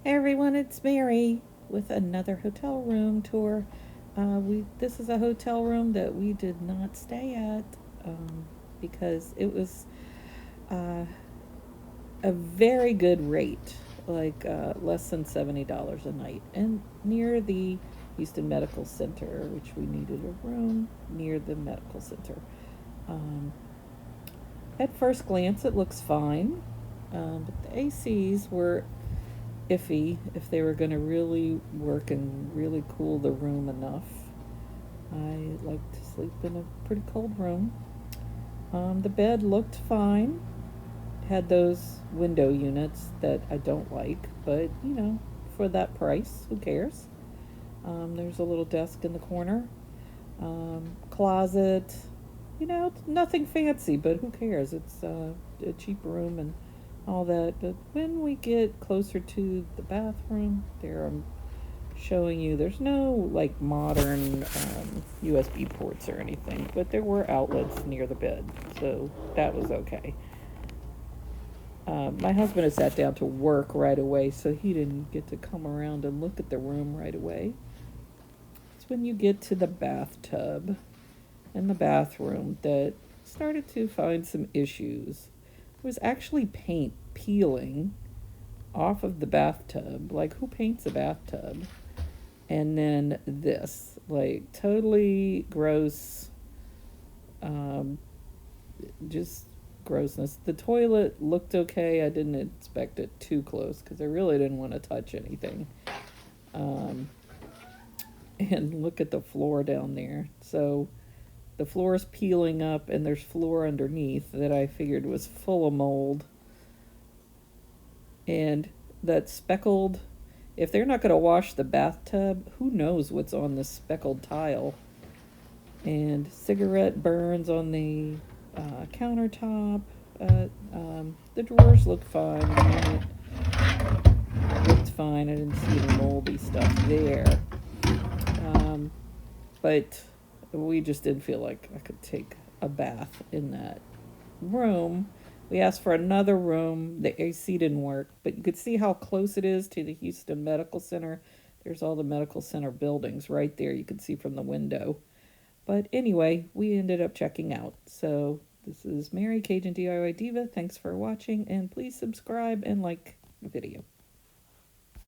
Hey everyone, it's Mary with another hotel room tour. This is a hotel room that we did not stay at because it was uh, a very good rate, like less than $70 a night, and near the Houston Medical Center, which we needed a room near the medical center. Um, at first glance, it looks fine, but the ACs were iffy if they were going to really work and really cool the room enough. I like to sleep in a pretty cold room. The bed looked fine. Had those window units that I don't like, but for that price, who cares? There's a little desk in the corner, closet. Nothing fancy, but who cares? It's a cheap room and all that. But when we get closer to the bathroom, there I'm showing you there's no like modern USB ports or anything, but there were outlets near the bed, so that was okay. My husband had sat down to work right away, so he didn't get to come around and look at the room right away. It's when you get to the bathtub and the bathroom that started to find some issues. It was actually paint peeling off of the bathtub. Like, who paints a bathtub? And then this, like, totally gross, um, just grossness. The toilet looked okay. I didn't inspect it too close because I really didn't want to touch anything. Um, and look at the floor down there. So the floor is peeling up, and there's floor underneath that I figured was full of mold. And that speckled, if they're not going to wash the bathtub, who knows what's on the speckled tile? And cigarette burns on the countertop. The drawers look fine. The unit looked fine. I didn't see any moldy stuff there. Um, but we just didn't feel like I could take a bath in that room. We asked for another room. The AC didn't work, but you could see how close it is to the Houston Medical Center. There's all the medical center buildings right there. You could see from the window. But anyway, we ended up checking out. So this is Mary, Cajun DIY Diva. Thanks for watching, and please subscribe and like the video.